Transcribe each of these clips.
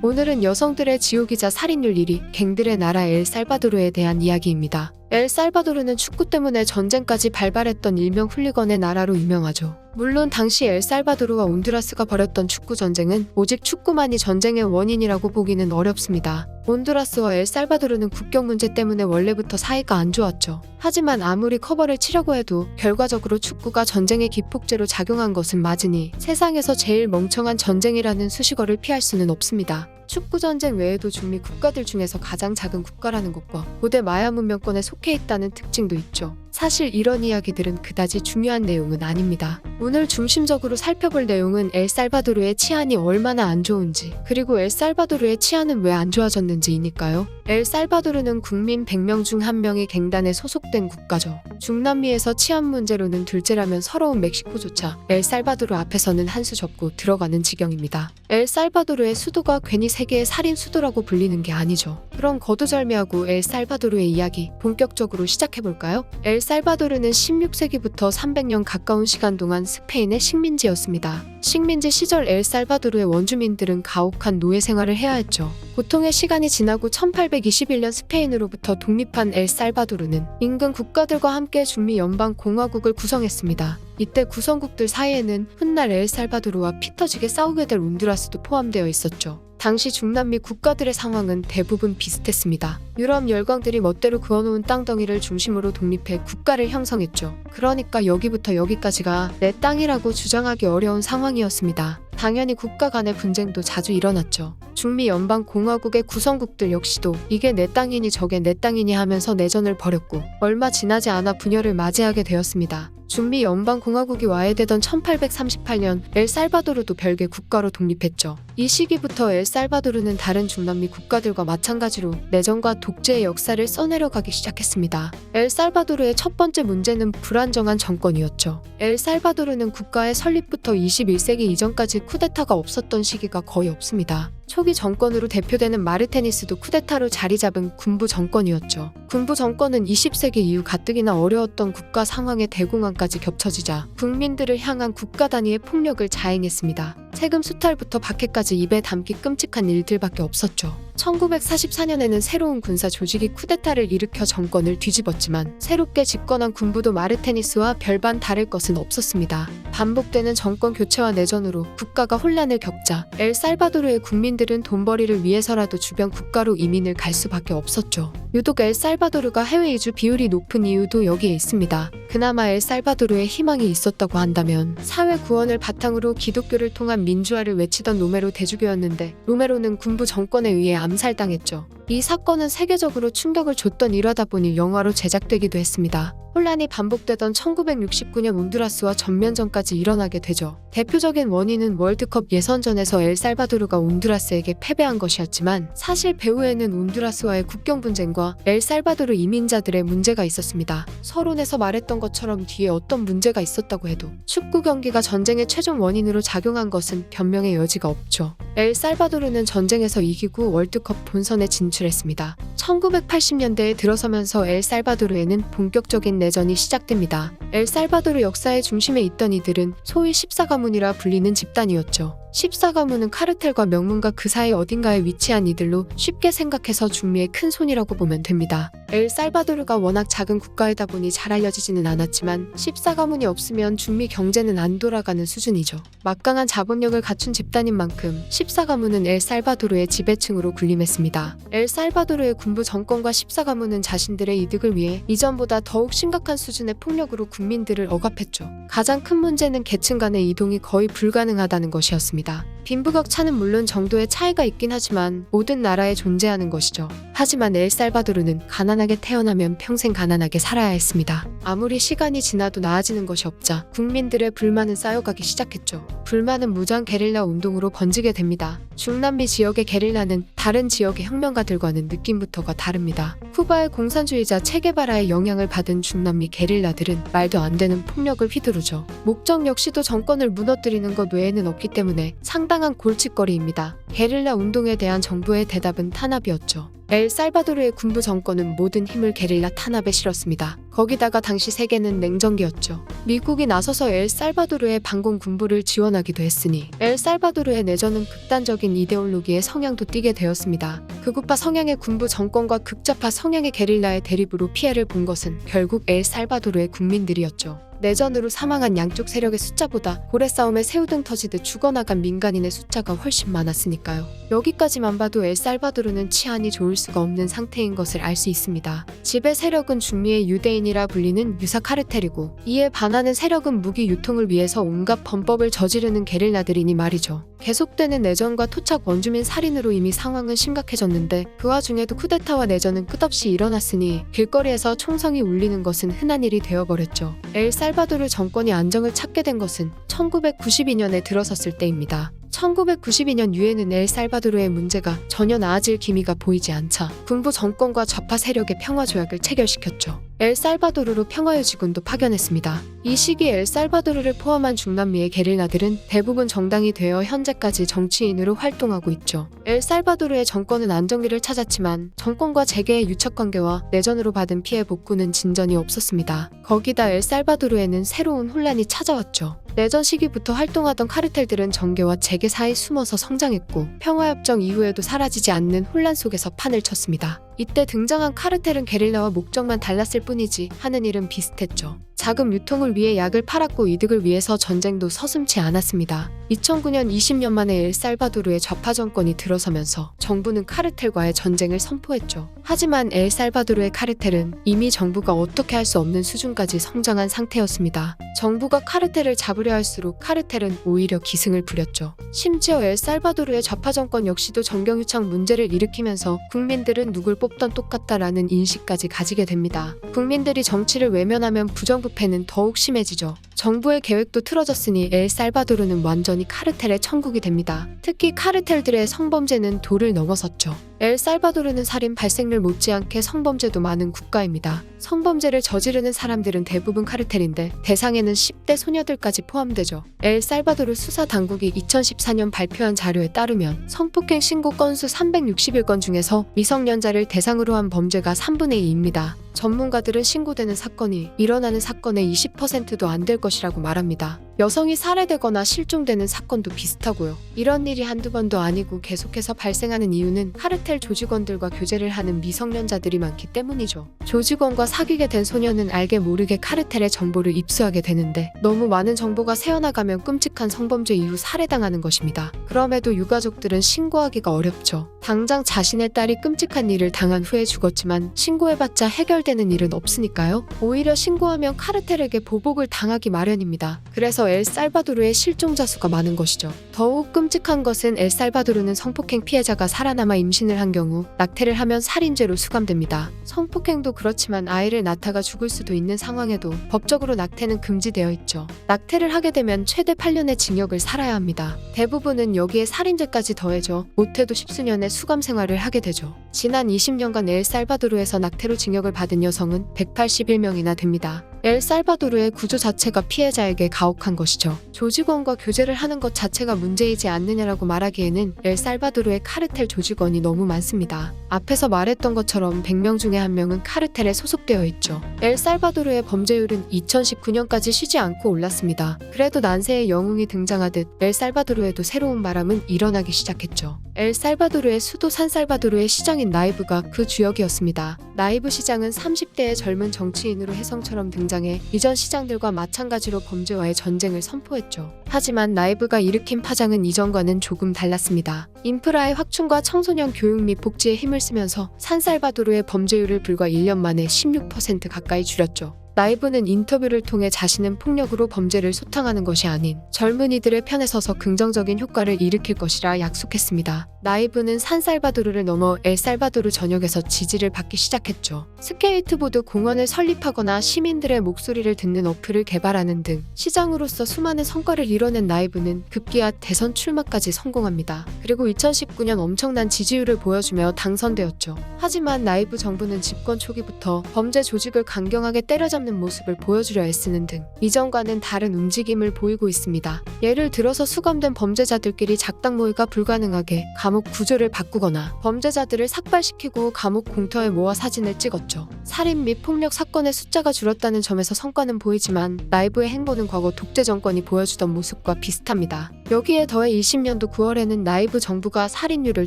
오늘은 여성들의 지옥이자 살인율 1위, 갱들의 나라 엘살바도르에 대한 이야기입니다. 엘살바도르는 축구 때문에 전쟁까지 발발했던 일명 훌리건의 나라로 유명하죠. 물론 당시 엘살바도르와 온두라스가 벌였던 축구 전쟁은 오직 축구만이 전쟁의 원인이라고 보기는 어렵습니다. 온두라스와 엘살바도르는 국경 문제 때문에 원래부터 사이가 안 좋았죠. 하지만 아무리 커버를 치려고 해도 결과적으로 축구가 전쟁의 기폭제로 작용한 것은 맞으니 세상에서 제일 멍청한 전쟁이라는 수식어를 피할 수는 없습니다. 축구 전쟁 외에도 중미 국가들 중에서 가장 작은 국가라는 것과 고대 마야 문명권에 속해 있다는 특징도 있죠. 사실 이런 이야기들은 그다지 중요한 내용은 아닙니다. 오늘 중심적으로 살펴볼 내용은 엘살바도르의 치안이 얼마나 안 좋은지, 그리고 엘살바도르의 치안은 왜 안 좋아졌는지이니까요. 엘살바도르는 국민 100명 중 1명이 갱단에 소속된 국가죠. 중남미에서 치안 문제로는 둘째라면 서러운 멕시코조차 엘살바도르 앞에서는 한 수 접고 들어가는 지경입니다. 엘살바도르의 수도가 괜히 세계의 살인 수도라고 불리는 게 아니죠. 그럼 거두절미하고 엘살바도르의 이야기 본격적으로 시작해볼까요? 엘살바도르는 16세기부터 300년 가까운 시간 동안 스페인의 식민지였습니다. 식민지 시절 엘살바도르의 원주민들은 가혹한 노예 생활을 해야 했죠. 고통의 시간이 지나고 1821년 스페인으로부터 독립한 엘살바도르는 인근 국가들과 함께 중미 연방공화국을 구성했습니다. 이때 구성국들 사이에는 훗날 엘살바도르와 피 터지게 싸우게 될 온두라스도 포함되어 있었죠. 당시 중남미 국가들의 상황은 대부분 비슷했습니다. 유럽 열강들이 멋대로 그어놓은 땅덩이를 중심으로 독립해 국가를 형성했죠. 그러니까 여기부터 여기까지가 내 땅이라고 주장하기 어려운 상황이었습니다. 당연히 국가 간의 분쟁도 자주 일어났죠. 중미 연방공화국의 구성국들 역시도 이게 내 땅이니 저게 내 땅이니 하면서 내전을 벌였고 얼마 지나지 않아 분열을 맞이하게 되었습니다. 중미 연방공화국이 와해되던 1838년 엘살바도르도 별개 국가로 독립했죠. 이 시기부터 엘살바도르는 다른 중남미 국가들과 마찬가지로 내전과 독재의 역사를 써내려가기 시작했습니다. 엘살바도르의 첫 번째 문제는 불안정한 정권이었죠. 엘살바도르는 국가의 설립부터 21세기 이전까지 쿠데타가 없었던 시기가 거의 없습니다. 초기 정권으로 대표되는 마르테니스도 쿠데타로 자리 잡은 군부 정권이었죠. 군부 정권은 20세기 이후 가뜩이나 어려웠던 국가 상황에 대공황까지 겹쳐지자 국민들을 향한 국가 단위의 폭력을 자행했습니다. 세금 수탈부터 박해까지 입에 담기 끔찍한 일들밖에 없었죠. 1944년에는 새로운 군사 조직이 쿠데타를 일으켜 정권을 뒤집었지만 새롭게 집권한 군부도 마르테니스와 별반 다를 것은 없었습니다. 반복되는 정권 교체와 내전으로 국가가 혼란을 겪자 엘살바도르의 국민들은 돈벌이를 위해서라도 주변 국가로 이민을 갈 수밖에 없었죠. 유독 엘살바도르가 해외 이주 비율이 높은 이유도 여기에 있습니다. 그나마 엘살바도르에 희망이 있었다고 한다면 사회 구원을 바탕으로 기독교를 통한 민주화를 외치던 로메로 대주교였는데 로메로는 군부 정권에 의해 암살당했죠. 이 사건은 세계적으로 충격을 줬던 일화다 보니 영화로 제작되기도 했습니다. 혼란이 반복되던 1969년 온두라스와 전면전까지 일어나게 되죠. 대표적인 원인은 월드컵 예선전에서 엘살바도르가 온두라스에게 패배한 것이었지만 사실 배후에는 온두라스와의 국경 분쟁과 엘살바도르 이민자들의 문제가 있었습니다. 서론에서 말했던 것처럼 뒤에 어떤 문제가 있었다고 해도 축구 경기가 전쟁의 최종 원인으로 작용한 것은 변명의 여지가 없죠. 엘살바도르는 전쟁에서 이기고 월드컵 본선에 진출했습니다. 1980년대에 들어서면서 엘살바도르에는 본격적인 내전이 시작됩니다. 엘살바도르 역사의 중심에 있던 이들은 소위 14가문이라 불리는 집단이었죠. 14가문은 카르텔과 명문가 그 사이 어딘가에 위치한 이들로 쉽게 생각해서 중미의 큰 손이라고 보면 됩니다. 엘살바도르가 워낙 작은 국가이다 보니 잘 알려지지는 않았지만 14가문이 없으면 중미 경제는 안 돌아가는 수준이죠. 막강한 자본력을 갖춘 집단인 만큼 14가문은 엘살바도르의 지배층으로 군림했습니다. 엘살바도르의 군부 정권과 14가문은 자신들의 이득을 위해 이전보다 더욱 심각한 수준의 폭력으로 국민들을 억압했죠. 가장 큰 문제는 계층 간의 이동이 거의 불가능하다는 것이었습니다. 빈부격차는 물론 정도의 차이가 있긴 하지만 모든 나라에 존재하는 것이죠. 하지만 엘살바도르는 가난하게 태어나면 평생 가난하게 살아야 했습니다. 아무리 시간이 지나도 나아지는 것이 없자 국민들의 불만은 쌓여가기 시작했죠. 불만은 무장 게릴라 운동으로 번지게 됩니다. 중남미 지역의 게릴라는 다른 지역의 혁명가들과는 느낌부터가 다릅니다. 쿠바의 공산주의자 체게바라의 영향을 받은 중남미 게릴라들은 말도 안 되는 폭력을 휘두르죠. 목적 역시도 정권을 무너뜨리는 것 외에는 없기 때문에 상당한 골칫거리입니다. 게릴라 운동에 대한 정부의 대답은 탄압이었죠. 엘살바도르의 군부 정권은 모든 힘을 게릴라 탄압에 실었습니다. 거기다가 당시 세계는 냉전기였죠. 미국이 나서서 엘살바도르의 반공 군부를 지원하기도 했으니 엘살바도르의 내전은 극단적인 이데올로기의 성향도 띠게 되었습니다. 극우파 성향의 군부 정권과 극좌파 성향의 게릴라의 대립으로 피해를 본 것은 결국 엘살바도르의 국민들이었죠. 내전으로 사망한 양쪽 세력의 숫자보다 고래 싸움에 새우등 터지듯 죽어나간 민간인의 숫자가 훨씬 많았으니까요. 여기까지만 봐도 엘살바도르는 치안이 좋을 수가 없는 상태인 것을 알 수 있습니다. 지배 세력은 중미의 유대인이라 불리는 유사 카르텔이고, 이에 반하는 세력은 무기 유통을 위해서 온갖 범법을 저지르는 게릴라들이니 말이죠. 계속되는 내전과 토착 원주민 살인으로 이미 상황은 심각해졌는데 그 와중에도 쿠데타와 내전은 끝없이 일어났으니 길거리에서 총성이 울리는 것은 흔한 일이 되어버렸죠. 엘살바도르 정권이 안정을 찾게 된 것은 1992년에 들어섰을 때입니다. 1992년 유엔은 엘살바도르의 문제가 전혀 나아질 기미가 보이지 않자 군부 정권과 좌파 세력의 평화 조약을 체결시켰죠. 엘살바도르로 평화유지군도 파견했습니다. 이 시기 엘살바도르를 포함한 중남미의 게릴라들은 대부분 정당이 되어 현재까지 정치인으로 활동하고 있죠. 엘살바도르의 정권은 안정기를 찾았지만 정권과 재계의 유착관계와 내전으로 받은 피해 복구는 진전이 없었습니다. 거기다 엘살바도르에는 새로운 혼란이 찾아왔죠. 내전 시기부터 활동하던 카르텔들은 정계와 재계 사이 숨어서 성장했고 평화협정 이후에도 사라지지 않는 혼란 속에서 판을 쳤습니다. 이때 등장한 카르텔은 게릴라와 목적만 달랐을 뿐이지 하는 일은 비슷했죠. 자금 유통을 위해 약을 팔았고 이득을 위해서 전쟁도 서슴지 않았습니다. 2009년 20년 만에 엘살바도르의 좌파 정권이 들어서면서 정부는 카르텔과의 전쟁을 선포했죠. 하지만 엘살바도르의 카르텔은 이미 정부가 어떻게 할 수 없는 수준까지 성장한 상태였습니다. 정부가 카르텔을 잡으려 할수록 카르텔은 오히려 기승을 부렸죠. 심지어 엘살바도르의 좌파 정권 역시도 정경유착 문제를 일으키면서 국민들은 누굴 뽑던 똑같다라는 인식까지 가지게 됩니다. 국민들이 정치를 외면하면 부정부패는 더욱 심해지죠. 정부의 계획도 틀어졌으니 엘살바도르는 완전히 카르텔의 천국이 됩니다. 특히 카르텔들의 성범죄는 도를 넘어섰죠. 엘살바도르는 살인 발생률 못지않게 성범죄도 많은 국가입니다. 성범죄를 저지르는 사람들은 대부분 카르텔인데 대상에는 10대 소녀들까지 포함되죠. 엘살바도르 수사당국이 2014년 발표한 자료에 따르면 성폭행 신고 건수 361건 중에서 미성년자를 대상으로 한 범죄가 3분의 2입니다. 전문가들은 신고되는 사건이 일어나는 사건의 20%도 안 될 것이라고 말합니다. 여성이 살해되거나 실종되는 사건도 비슷하고요. 이런 일이 한두 번도 아니고 계속해서 발생하는 이유는 카르텔 조직원들과 교제를 하는 미성년자들이 많기 때문이죠. 조직원과 사귀게 된 소녀는 알게 모르게 카르텔의 정보를 입수하게 되는데 너무 많은 정보가 새어나가면 끔찍한 성범죄 이후 살해당하는 것입니다. 그럼에도 유가족들은 신고하기가 어렵죠. 당장 자신의 딸이 끔찍한 일을 당한 후에 죽었지만 신고해봤자 해결되는 일은 없으니까요. 오히려 신고하면 카르텔에게 보복을 당하기 마련입니다. 그래서 엘살바도르의 실종자 수가 많은 것이죠. 더욱 끔찍한 것은 엘살바도르는 성폭행 피해자가 살아남아 임신을 한 경우 낙태를 하면 살인죄로 수감됩니다. 성폭행도 그렇지만 아이를 낳다가 죽을 수도 있는 상황에도 법적으로 낙태는 금지되어 있죠. 낙태를 하게 되면 최대 8년의 징역을 살아야 합니다. 대부분은 여기에 살인죄까지 더해져 못해도 십수년의 수감 생활을 하게 되죠. 지난 20년간 엘살바도르에서 낙태로 징역을 받은 여성은 181명이나 됩니다. 엘살바도르의 구조 자체가 피해자에게 가혹한 것이죠. 조직원과 교제를 하는 것 자체가 문제이지 않느냐라고 말하기에는 엘살바도르의 카르텔 조직원이 너무 많습니다. 앞에서 말했던 것처럼 100명 중에 1명은 카르텔에 소속되어 있죠. 엘살바도르의 범죄율은 2019년까지 쉬지 않고 올랐습니다. 그래도 난세의 영웅이 등장하듯 엘살바도르에도 새로운 바람은 일어나기 시작했죠. 엘살바도르의 수도 산살바도르의 시장인 나이브가 그 주역이었습니다. 나이브 시장은 30대의 젊은 정치인으로 혜성처럼 등장해 이전 시장들과 마찬가지로 범죄와의 전쟁을 선포했죠. 하지만 나이브가 일으킨 파장은 이전과는 조금 달랐습니다. 인프라의 확충과 청소년 교육 및 복지에 힘을 쓰면서 산살바도르의 범죄율을 불과 1년 만에 16% 가까이 줄였죠. 나이브는 인터뷰를 통해 자신은 폭력으로 범죄를 소탕하는 것이 아닌 젊은이들의 편에 서서 긍정적인 효과를 일으킬 것이라 약속했습니다. 나이브는 산살바도르를 넘어 엘살바도르 전역에서 지지를 받기 시작했죠. 스케이트보드 공원을 설립하거나 시민들의 목소리를 듣는 어플을 개발하는 등 시장으로서 수많은 성과를 이뤄낸 나이브는 급기야 대선 출마까지 성공합니다. 그리고 2019년 엄청난 지지율을 보여주며 당선되었죠. 하지만 나이브 정부는 집권 초기부터 범죄 조직을 강경하게 때려잡는 없는 모습을 보여주려 애쓰는 등 이전과는 다른 움직임을 보이고 있습니다. 예를 들어서 수감된 범죄자들끼리 작당 모의가 불가능하게 감옥 구조를 바꾸거나 범죄자들을 삭발시키고 감옥 공터에 모아 사진을 찍었죠. 살인 및 폭력 사건의 숫자가 줄었다는 점에서 성과는 보이지만 라이브의 행보는 과거 독재 정권이 보여주던 모습과 비슷합니다. 여기에 더해 20년도 9월에는 라이브 정부가 살인율을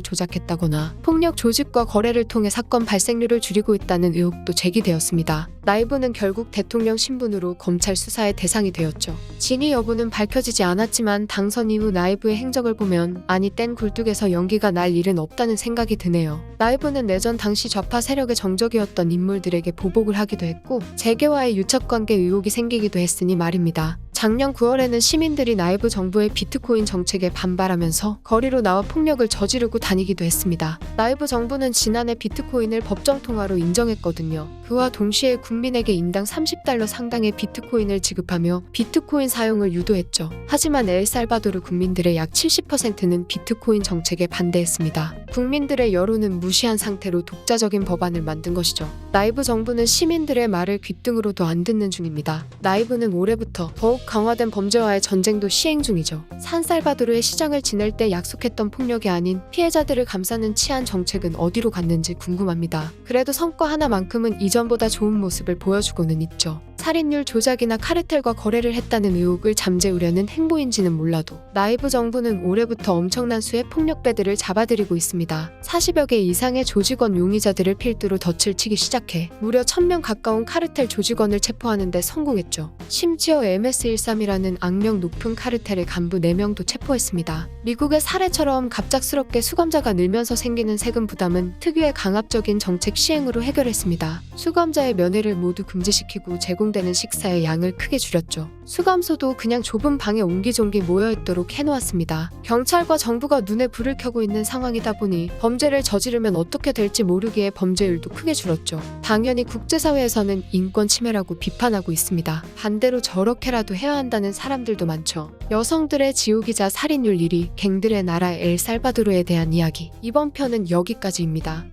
조작했다거나 폭력 조직과 거래를 통해 사건 발생률을 줄이고 있다는 의혹도 제기되었습니다. 라이브는 결국 대통령 신분으로 검찰 수사의 대상이 되었죠. 진위 여부는 밝혀지지 않았지만 당선 이후 라이브의 행적을 보면 아니 땐 굴뚝에서 연기가 날 일은 없다는 생각이 드네요. 라이브는 내전 당시 좌파 세력의 정적이었던 인물들에게 보복을 하기도 했고 재계와의 유착관계 의혹이 생기기도 했으니 말입니다. 작년 9월에는 시민들이 라이브 정부의 비트코인 정책에 반발하면서 거리로 나와 폭력을 저지르고 다니기도 했습니다. 라이브 정부는 지난해 비트코인을 법정 통화로 인정했거든요. 그와 동시에 국민에게 인당 $30 상당의 비트코인을 지급하며 비트코인 사용을 유도했죠. 하지만 엘살바도르 국민들의 약 70%는 비트코인 정책에 반대했습니다. 국민들의 여론은 무시한 상태로 독자적인 법안을 만든 것이죠. 라이브 정부는 시민들의 말을 귓등으로도 안 듣는 중입니다. 라이브는 올해부터 더욱 강화된 범죄와의 전쟁도 시행 중이죠. 산살바도르의 시장을 지낼 때 약속했던 폭력이 아닌 피해자들을 감싸는 치안 정책은 어디로 갔는지 궁금합니다. 그래도 성과 하나만큼은 이전보다 좋은 모습을 보여주고는 있죠. 살인율 조작이나 카르텔과 거래를 했다는 의혹을 잠재우려는 행보인지는 몰라도 라이브 정부는 올해부터 엄청난 수의 폭력배들을 잡아들이고 있습니다. 40여 개 이상의 조직원 용의자들을 필두로 덫을 치기 시작해 무려 1000명 가까운 카르텔 조직원을 체포하는 데 성공했죠. 심지어 MS-13이라는 악명 높은 카르텔의 간부 4명도 체포했습니다. 미국의 사례처럼 갑작스럽게 수감자가 늘면서 생기는 세금 부담은 특유의 강압적인 정책 시행으로 해결했습니다. 수감자의 면회를 모두 금지시키고 제공되는 식사의 양을 크게 줄였죠. 수감소도 그냥 좁은 방에 옹기종기 모여있도록 해놓았습니다. 경찰과 정부가 눈에 불을 켜고 있는 상황이다 보니 범죄를 저지르면 어떻게 될지 모르기에 범죄율도 크게 줄었죠. 당연히 국제사회에서는 인권 침해라고 비판하고 있습니다. 반대로 저렇게라도 해야 한다는 사람들도 많죠. 여성들의 지옥이자 살인율 1위, 갱들의 나라 엘살바도르에 대한 이야기. 이번 편은 여기까지입니다.